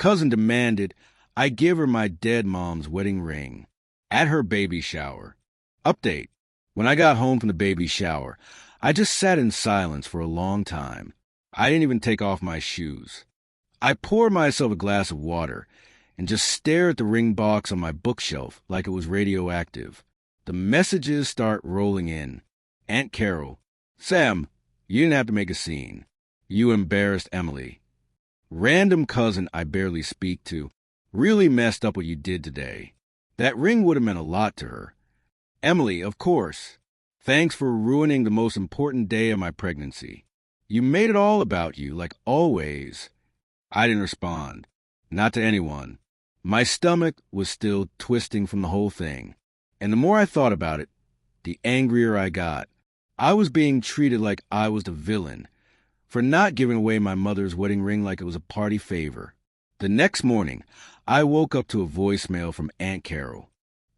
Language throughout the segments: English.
Cousin demanded I give her my dead mom's wedding ring at her baby shower. Update. When I got home from the baby shower, I just sat in silence for a long time. I didn't even take off my shoes. I poured myself a glass of water and just stared at the ring box on my bookshelf like it was radioactive. The messages start rolling in. Aunt Carol. Sam, you didn't have to make a scene. You embarrassed Emily. Random cousin I barely speak to. Really messed up what you did today. That ring would have meant a lot to her. Emily, of course. Thanks for ruining the most important day of my pregnancy. You made it all about you, like always. I didn't respond. Not to anyone. My stomach was still twisting from the whole thing. And the more I thought about it, the angrier I got. I was being treated like I was the villain for not giving away my mother's wedding ring like it was a party favor. The next morning, I woke up to a voicemail from Aunt Carol.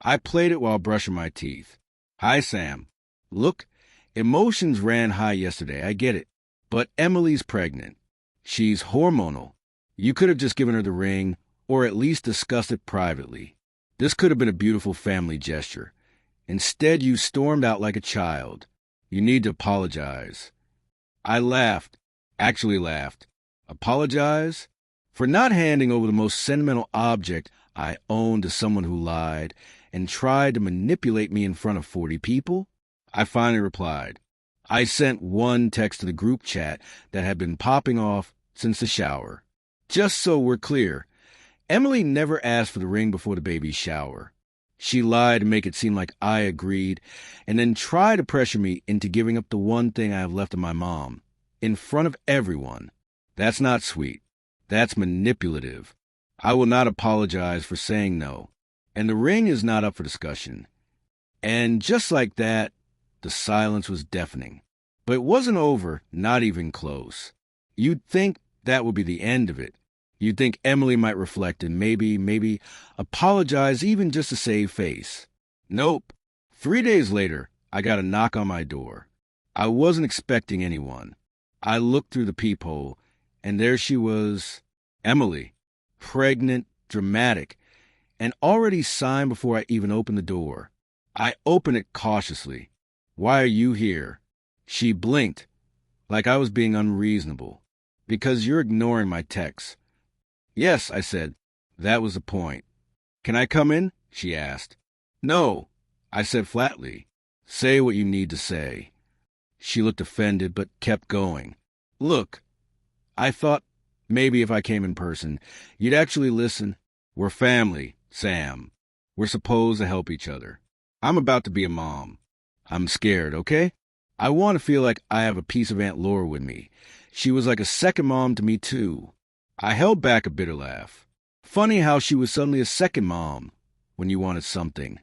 I played it while brushing my teeth. Hi, Sam. Look, emotions ran high yesterday, I get it. But Emily's pregnant. She's hormonal. You could have just given her the ring, or at least discussed it privately. This could have been a beautiful family gesture. Instead, you stormed out like a child. You need to apologize. I laughed. Actually laughed. Apologize? For not handing over the most sentimental object I owned to someone who lied and tried to manipulate me in front of 40 people? I finally replied. I sent one text to the group chat that had been popping off since the shower. Just so we're clear, Emily never asked for the ring before the baby's shower. She lied to make it seem like I agreed, and then tried to pressure me into giving up the one thing I have left of my mom, in front of everyone. That's not sweet. That's manipulative. I will not apologize for saying no, and the ring is not up for discussion. And just like that, the silence was deafening. But it wasn't over, not even close. You'd think that would be the end of it. You'd think Emily might reflect and maybe apologize even just to save face. Nope. 3 days later, I got a knock on my door. I wasn't expecting anyone. I looked through the peephole, and there she was, Emily, pregnant, dramatic, and already signed before I even opened the door. I opened it cautiously. Why are you here? She blinked, like I was being unreasonable. Because you're ignoring my texts. Yes, I said. That was the point. Can I come in? She asked. No, I said flatly. Say what you need to say. She looked offended, but kept going. Look, I thought maybe if I came in person, you'd actually listen. We're family, Sam. We're supposed to help each other. I'm about to be a mom. I'm scared, okay? I want to feel like I have a piece of Aunt Laura with me. She was like a second mom to me, too. I held back a bitter laugh. Funny how she was suddenly a second mom when you wanted something.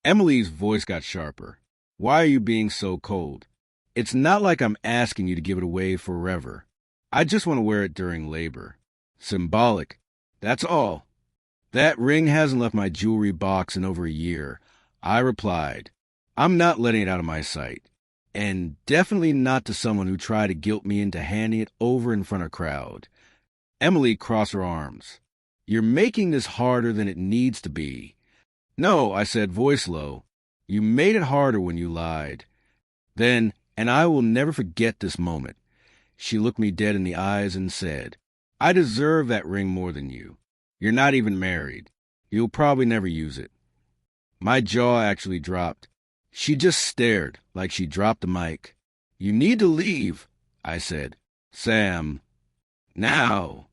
Emily's voice got sharper. Why are you being so cold? It's not like I'm asking you to give it away forever. I just want to wear it during labor. Symbolic. That's all. That ring hasn't left my jewelry box in over a year. I replied. I'm not letting it out of my sight. And definitely not to someone who tried to guilt me into handing it over in front of a crowd. Emily crossed her arms. You're making this harder than it needs to be. No, I said, voice low. You made it harder when you lied. Then, and I will never forget this moment, she looked me dead in the eyes and said, I deserve that ring more than you. You're not even married. You'll probably never use it. My jaw actually dropped. She just stared like she dropped the mic. You need to leave, I said. Sam. Now.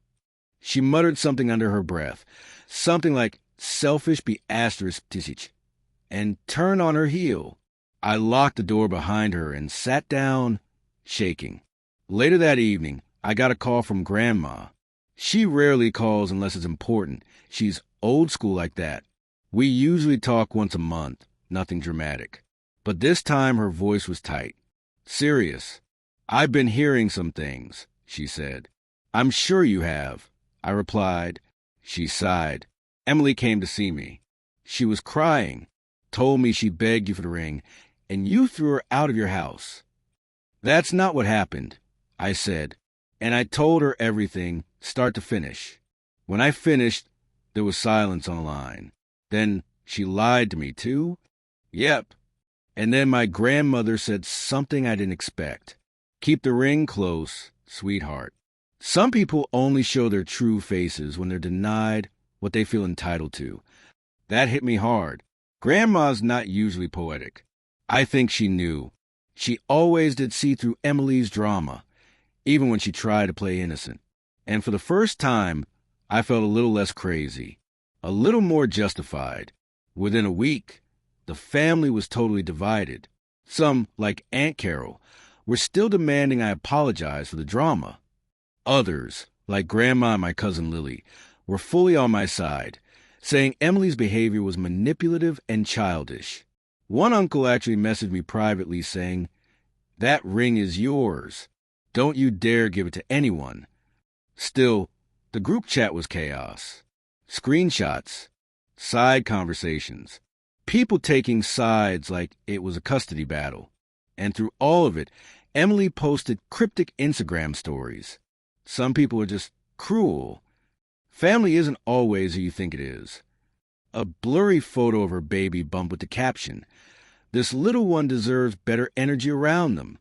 She muttered something under her breath, something like selfish be asterisk tisich, and turned on her heel. I locked the door behind her and sat down, shaking. Later that evening, I got a call from Grandma. She rarely calls unless it's important. She's old school like that. We usually talk once a month, nothing dramatic. But this time her voice was tight. Serious. I've been hearing some things, she said. I'm sure you have, I replied. She sighed. Emily came to see me. She was crying, told me she begged you for the ring, and you threw her out of your house. That's not what happened, I said, and I told her everything, start to finish. When I finished, there was silence on the line. Then she lied to me, too? Yep. And then my grandmother said something I didn't expect. Keep the ring close, sweetheart. Some people only show their true faces when they're denied what they feel entitled to. That hit me hard. Grandma's not usually poetic. I think she knew. She always did see through Emily's drama, even when she tried to play innocent. And for the first time, I felt a little less crazy, a little more justified. Within a week, the family was totally divided. Some, like Aunt Carol, were still demanding I apologize for the drama. Others, like Grandma and my cousin Lily, were fully on my side, saying Emily's behavior was manipulative and childish. One uncle actually messaged me privately saying, "That ring is yours. Don't you dare give it to anyone." Still, the group chat was chaos. Screenshots, side conversations, people taking sides like it was a custody battle. And through all of it, Emily posted cryptic Instagram stories. Some people are just cruel. Family isn't always who you think it is. A blurry photo of her baby bump with the caption, "This little one deserves better energy around them."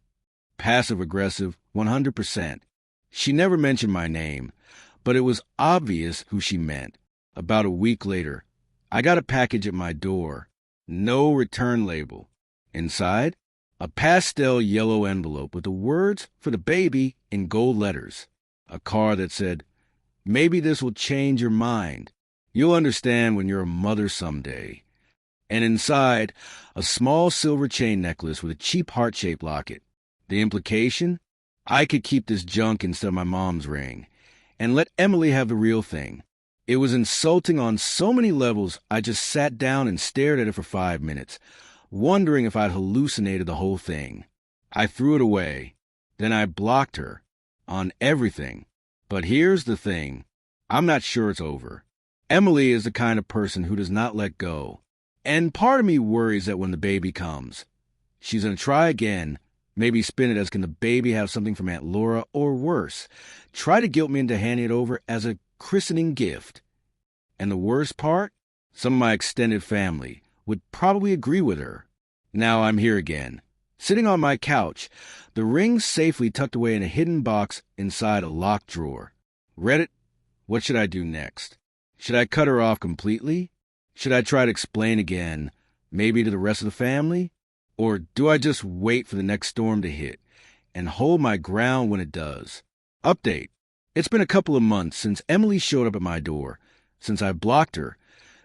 Passive-aggressive, 100%. She never mentioned my name, but it was obvious who she meant. About a week later, I got a package at my door. No return label. Inside, a pastel yellow envelope with the words for the baby in gold letters. A card that said, "Maybe this will change your mind. You'll understand when you're a mother someday." And inside, a small silver chain necklace with a cheap heart-shaped locket. The implication? I could keep this junk instead of my mom's ring, and let Emily have the real thing. It was insulting on so many levels, I just sat down and stared at it for 5 minutes, wondering if I'd hallucinated the whole thing. I threw it away. Then I blocked her. On everything. But here's the thing. I'm not sure it's over. Emily is the kind of person who does not let go. And part of me worries that when the baby comes, she's going to try again, maybe spin it as, can the baby have something from Aunt Laura, or worse, try to guilt me into handing it over as a christening gift. And the worst part? Some of my extended family would probably agree with her. Now I'm here again, sitting on my couch, the ring safely tucked away in a hidden box inside a locked drawer. Reddit, what should I do next? Should I cut her off completely? Should I try to explain again, maybe to the rest of the family? Or do I just wait for the next storm to hit and hold my ground when it does? Update. It's been a couple of months since Emily showed up at my door, since I blocked her,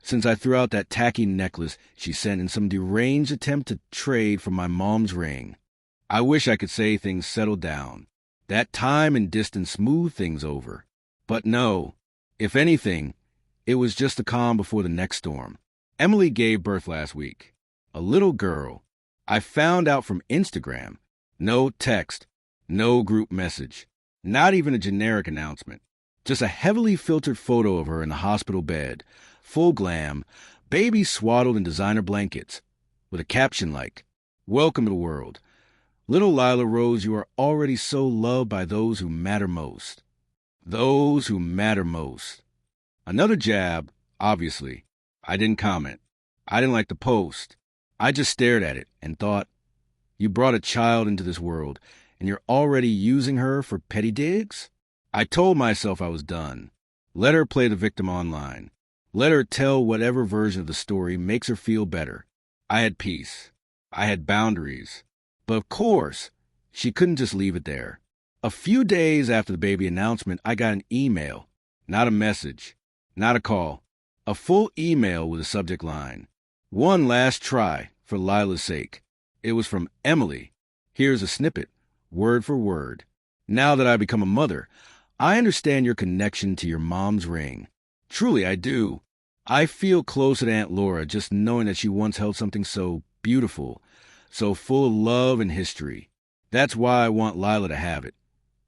since I threw out that tacky necklace she sent in some deranged attempt to trade for my mom's ring. I wish I could say things settled down, that time and distance smoothed things over. But no, if anything, it was just the calm before the next storm. Emily gave birth last week. A little girl. I found out from Instagram. No text, no group message, not even a generic announcement. Just a heavily filtered photo of her in the hospital bed, full glam, baby swaddled in designer blankets, with a caption like, "Welcome to the world. Little Lila Rose, you are already so loved by those who matter most." Those who matter most. Another jab, obviously. I didn't comment. I didn't like the post. I just stared at it and thought, you brought a child into this world, and you're already using her for petty digs? I told myself I was done. Let her play the victim online. Let her tell whatever version of the story makes her feel better. I had peace. I had boundaries. But of course, she couldn't just leave it there. A few days after the baby announcement, I got an email. Not a message. Not a call. A full email with a subject line. "One last try, for Lila's sake." It was from Emily. Here's a snippet, word for word. "Now that I've become a mother, I understand your connection to your mom's ring. Truly, I do. I feel closer to Aunt Laura just knowing that she once held something so beautiful, so full of love and history. That's why I want Lila to have it.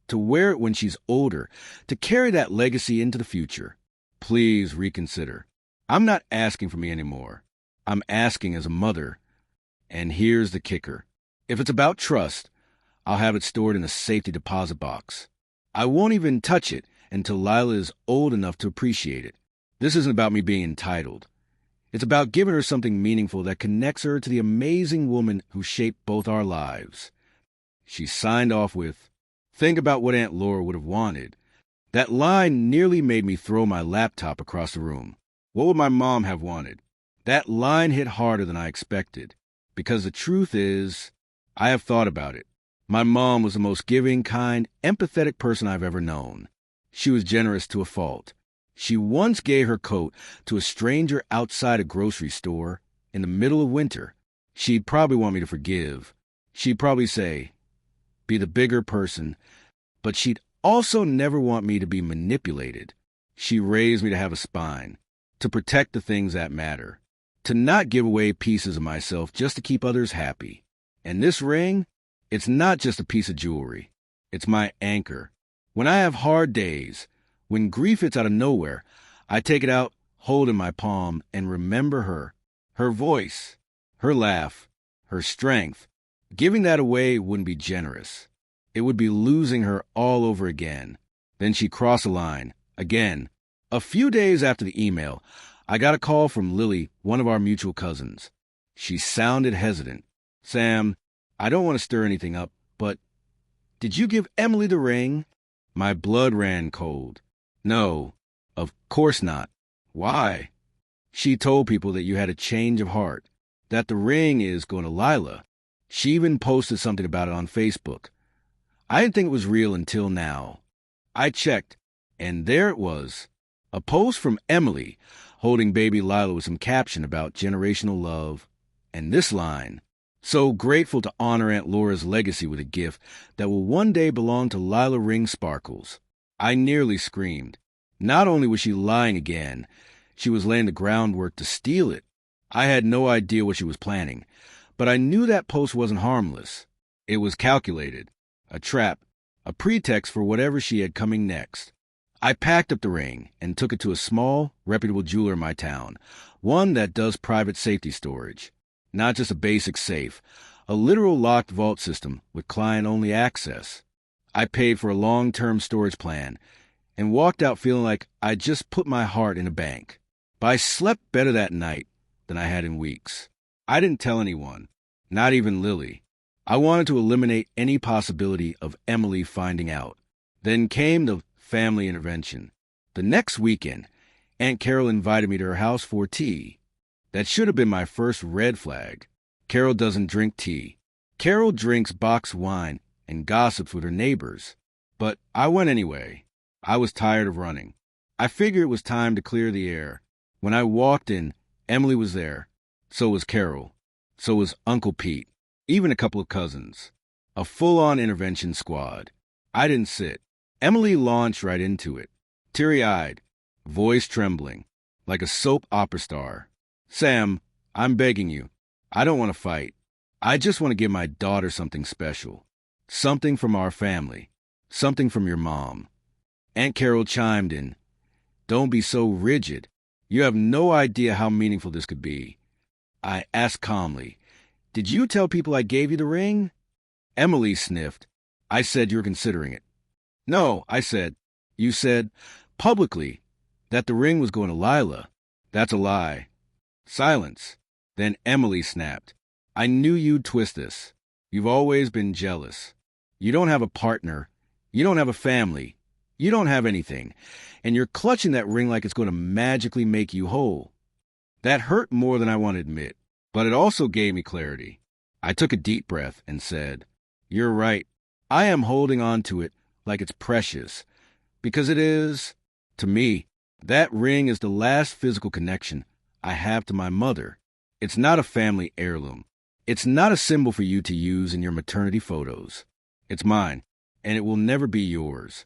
To wear it when she's older, to carry that legacy into the future. Please reconsider. I'm not asking for me anymore. I'm asking as a mother. And here's the kicker. If it's about trust, I'll have it stored in a safety deposit box. I won't even touch it until Lila is old enough to appreciate it. This isn't about me being entitled. It's about giving her something meaningful that connects her to the amazing woman who shaped both our lives. She signed off with, "Think about what Aunt Laura would have wanted." That line nearly made me throw my laptop across the room. What would my mom have wanted? That line hit harder than I expected, because the truth is, I have thought about it. My mom was the most giving, kind, empathetic person I've ever known. She was generous to a fault. She once gave her coat to a stranger outside a grocery store in the middle of winter. She'd probably want me to forgive. She'd probably say, "Be the bigger person," but she'd also never want me to be manipulated. She raised me to have a spine, to protect the things that matter, to not give away pieces of myself just to keep others happy. And this ring, it's not just a piece of jewelry. It's my anchor. When I have hard days, when grief hits out of nowhere, I take it out, hold in my palm, and remember her. Her voice, her laugh, her strength. Giving that away wouldn't be generous. It would be losing her all over again. Then she'd cross a line, again. A few days after the email, I got a call from Lily, one of our mutual cousins. She sounded hesitant. "Sam, I don't want to stir anything up, but did you give Emily the ring?" My blood ran cold. "No, of course not." "Why?" "She told people that you had a change of heart, that the ring is going to Lila. She even posted something about it on Facebook. I didn't think it was real until now. I checked, and there it was. A post from Emily holding baby Lila with some caption about generational love. And this line, "So grateful to honor Aunt Laura's legacy with a gift that will one day belong to Lila Ring Sparkles." I nearly screamed. Not only was she lying again, she was laying the groundwork to steal it. I had no idea what she was planning, but I knew that post wasn't harmless. It was calculated. A trap, a pretext for whatever she had coming next. I packed up the ring and took it to a small, reputable jeweler in my town, one that does private safety storage. Not just a basic safe, a literal locked vault system with client-only access. I paid for a long-term storage plan and walked out feeling like I'd just put my heart in a bank. But I slept better that night than I had in weeks. I didn't tell anyone, not even Lily. I wanted to eliminate any possibility of Emily finding out. Then came the family intervention. The next weekend, Aunt Carol invited me to her house for tea. That should have been my first red flag. Carol doesn't drink tea. Carol drinks boxed wine and gossips with her neighbors. But I went anyway. I was tired of running. I figured it was time to clear the air. When I walked in, Emily was there. So was Carol. So was Uncle Pete. Even a couple of cousins. A full-on intervention squad. I didn't sit. Emily launched right into it. Teary-eyed, voice trembling, like a soap opera star. "Sam, I'm begging you. I don't want to fight. I just want to give my daughter something special. Something from our family. Something from your mom." Aunt Carol chimed in. "Don't be so rigid. You have no idea how meaningful this could be." I asked calmly, "Did you tell people I gave you the ring?" Emily sniffed. "I said you're considering it." "No," I said. "You said, publicly, that the ring was going to Lila. That's a lie." Silence. Then Emily snapped. "I knew you'd twist this. You've always been jealous. You don't have a partner. You don't have a family. You don't have anything. And you're clutching that ring like it's going to magically make you whole." That hurt more than I want to admit, but it also gave me clarity. I took a deep breath and said, "You're right. I am holding on to it like it's precious. Because it is. To me, that ring is the last physical connection I have to my mother. It's not a family heirloom. It's not a symbol for you to use in your maternity photos. It's mine, and it will never be yours."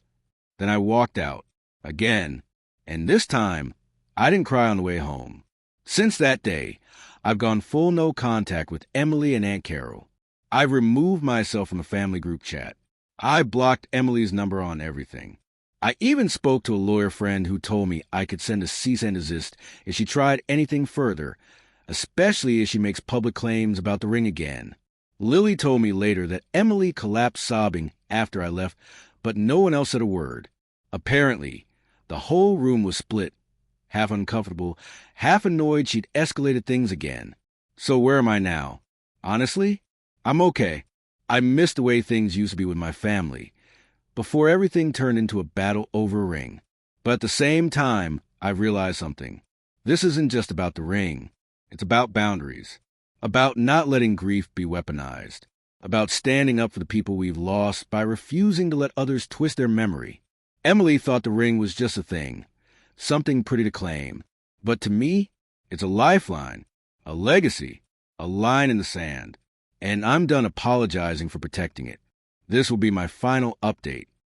Then I walked out, again, and this time, I didn't cry on the way home. Since that day, I've gone full no contact with Emily and Aunt Carol. I've removed myself from the family group chat. I blocked Emily's number on everything. I even spoke to a lawyer friend who told me I could send a cease and desist if she tried anything further, especially if she makes public claims about the ring again. Lily told me later that Emily collapsed sobbing after I left, but no one else said a word. Apparently, the whole room was split, half uncomfortable, half annoyed she'd escalated things again. So where am I now? Honestly, I'm okay. I miss the way things used to be with my family, before everything turned into a battle over a ring. But at the same time, I realized something. This isn't just about the ring. It's about boundaries, about not letting grief be weaponized, about standing up for the people we've lost by refusing to let others twist their memory. Emily thought the ring was just a thing, something pretty to claim. But to me, it's a lifeline, a legacy, a line in the sand. And I'm done apologizing for protecting it. This will be my final update.